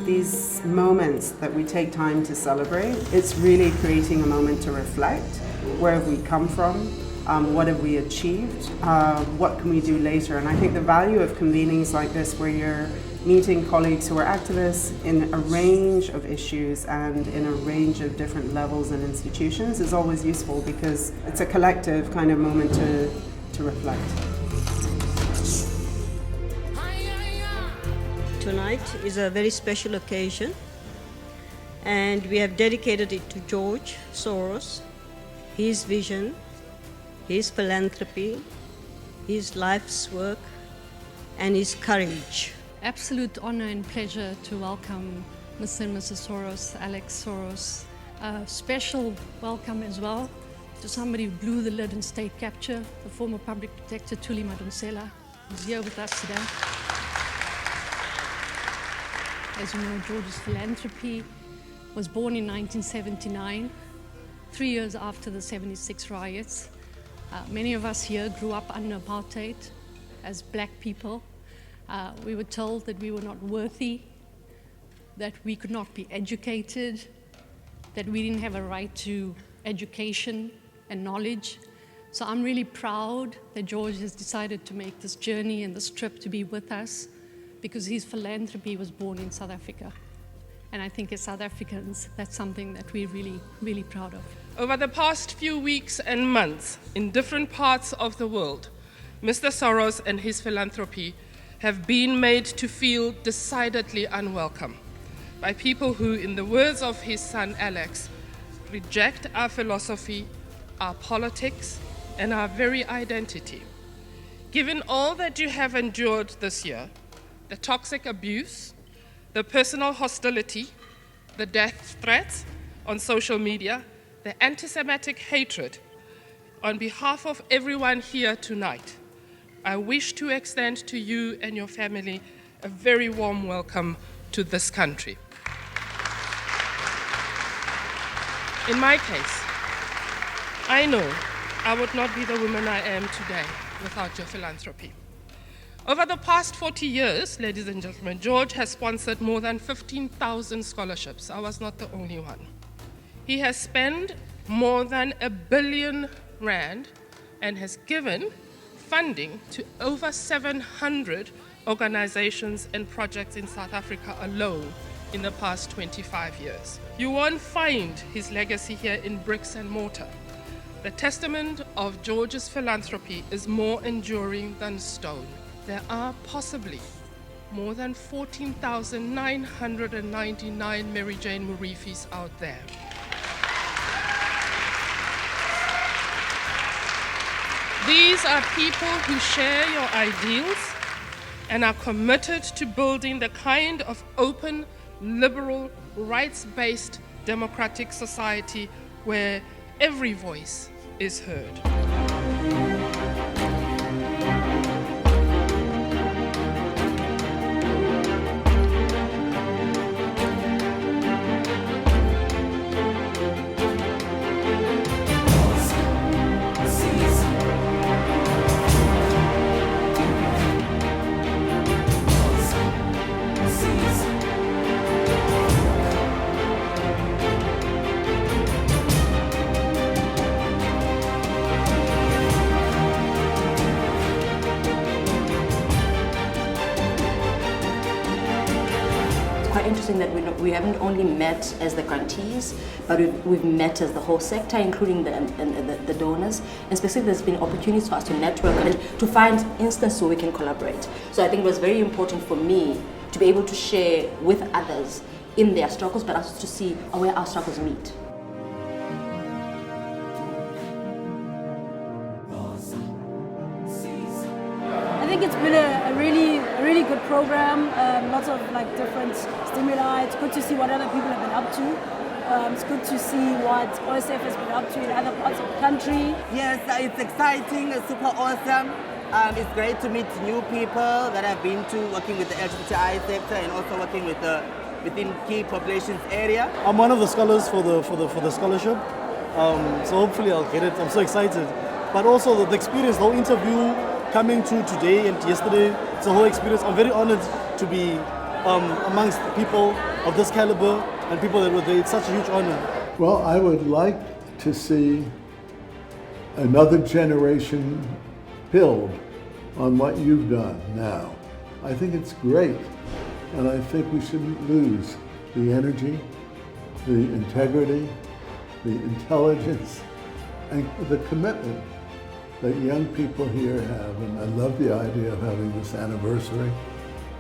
these moments that we take time to celebrate, it's really creating a moment to reflect. Where have we come from? What have we achieved? What can we do later? And I think the value of convenings like this, where you're meeting colleagues who are activists in a range of issues and in a range of different levels and institutions, is always useful because it's a collective kind of moment to reflect. Tonight is a very special occasion, and we have dedicated it to George Soros, his vision, his philanthropy, his life's work, and his courage. Absolute honor and pleasure to welcome Mr. and Mrs. Soros, Alex Soros. A special welcome as well to somebody who blew the lid in state capture, the former public protector Thuli Madonsela, who's here with us today. As you know, George's Philanthropy was born in 1979, 3 years after the 76 riots. Many of us here grew up under apartheid as black people. We were told that we were not worthy, that we could not be educated, that we didn't have a right to education and knowledge. So I'm really proud that George has decided to make this journey and this trip to be with us, because his philanthropy was born in South Africa. And I think as South Africans, that's something that we're really, really proud of. Over the past few weeks and months, in different parts of the world, Mr. Soros and his philanthropy have been made to feel decidedly unwelcome by people who, in the words of his son Alex, reject our philosophy, our politics, and our very identity. Given all that you have endured this year, the toxic abuse, the personal hostility, the death threats on social media, the anti-Semitic hatred, on behalf of everyone here tonight, I wish to extend to you and your family a very warm welcome to this country. In my case, I know I would not be the woman I am today without your philanthropy. Over the past 40 years, ladies and gentlemen, George has sponsored more than 15,000 scholarships. I was not the only one. He has spent more than R1 billion and has given funding to over 700 organizations and projects in South Africa alone in the past 25 years. You won't find his legacy here in bricks and mortar. The testament of George's philanthropy is more enduring than stone. There are possibly more than 14,999 Mary Jane Murifis out there. These are people who share your ideals and are committed to building the kind of open, liberal, rights-based democratic society where every voice is heard. Interesting that we haven't only met as the grantees, but we've met as the whole sector, including the donors, and specifically there's been opportunities for us to network and to find instances where we can collaborate. So I think it was very important for me to be able to share with others in their struggles, but also to see where our struggles meet. I think it's been a really good program. Lots of different stimuli. It's good to see what other people have been up to. It's good to see what OSF has been up to in other parts of the country. Yes, it's exciting. It's super awesome. It's great to meet new people that have been to working with the LGBTI sector and also working with within key populations area. I'm one of the scholars for the scholarship, so hopefully I'll get it. I'm so excited. But also the experience, the whole interview, coming to today and yesterday, it's a whole experience. I'm very honored to be amongst people of this caliber and people that it's such a huge honor. Well, I would like to see another generation build on what you've done now. I think it's great, and I think we shouldn't lose the energy, the integrity, the intelligence, and the commitment that young people here have. And I love the idea of having this anniversary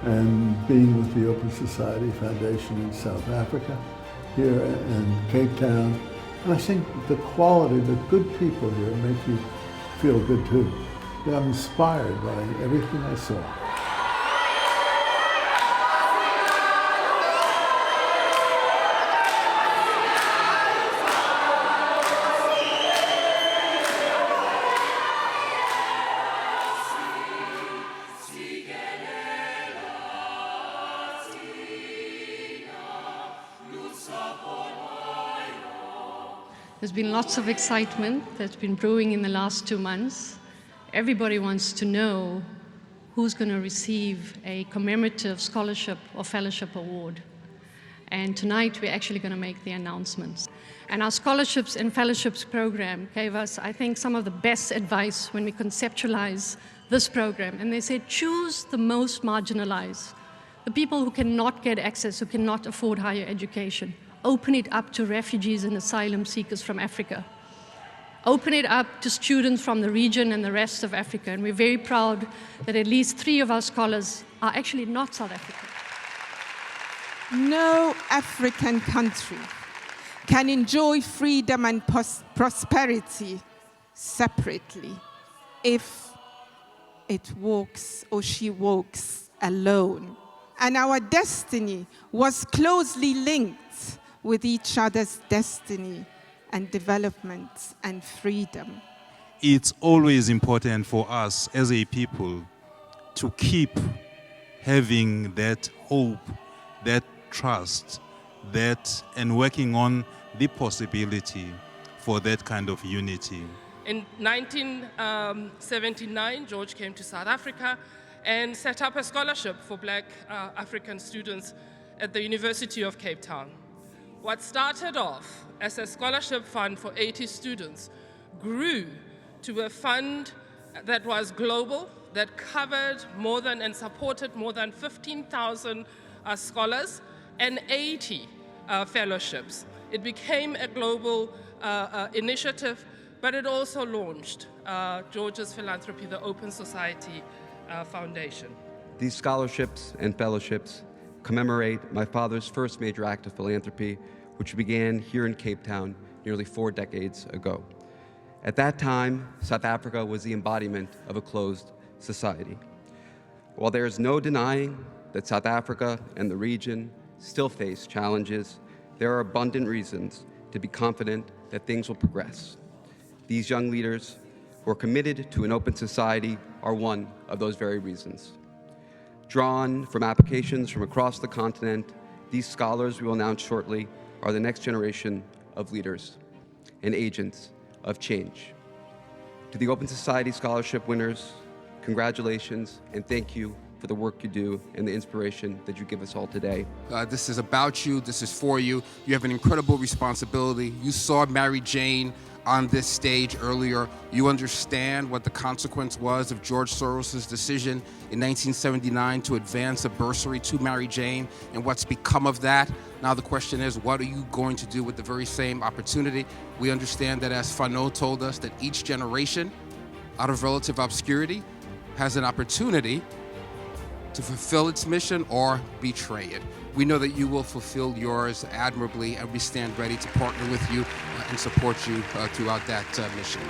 and being with the Open Society Foundation in South Africa, here in Cape Town. And I think the quality, the good people here make you feel good too. I'm inspired by everything I saw. There's been lots of excitement that's been brewing in the last 2 months. Everybody wants to know who's going to receive a commemorative scholarship or fellowship award. And tonight we're actually going to make the announcements. And our scholarships and fellowships program gave us, I think, some of the best advice when we conceptualize this program. And they said, choose the most marginalized, the people who cannot get access, who cannot afford higher education. Open it up to refugees and asylum seekers from Africa. Open it up to students from the region and the rest of Africa. And we're very proud that at least 3 of our scholars are actually not South African. No African country can enjoy freedom and prosperity separately if it walks or she walks alone. And our destiny was closely linked with each other's destiny and development and freedom. It's always important for us as a people to keep having that hope, that trust, and working on the possibility for that kind of unity. In 1979, George came to South Africa and set up a scholarship for Black African students at the University of Cape Town. What started off as a scholarship fund for 80 students grew to a fund that was global, that covered more than and supported more than 15,000 scholars and 80 fellowships. It became a global initiative, but it also launched George's Philanthropy, the Open Society Foundation. These scholarships and fellowships commemorate my father's first major act of philanthropy, which began here in Cape Town nearly 4 decades ago. At that time, South Africa was the embodiment of a closed society. While there is no denying that South Africa and the region still face challenges, there are abundant reasons to be confident that things will progress. These young leaders who are committed to an open society are one of those very reasons. Drawn from applications from across the continent, these scholars we will announce shortly are the next generation of leaders and agents of change. To the Open Society Scholarship winners, congratulations and thank you for the work you do and the inspiration that you give us all today. This is about you, this is for you. You have an incredible responsibility. You saw Mary Jane on this stage earlier. You understand what the consequence was of George Soros' decision in 1979 to advance a bursary to Mary Jane and what's become of that. Now the question is, what are you going to do with the very same opportunity? We understand that, as Fano told us, that each generation out of relative obscurity has an opportunity to fulfill its mission or betray it. We know that you will fulfill yours admirably, and we stand ready to partner with you and support you throughout that mission.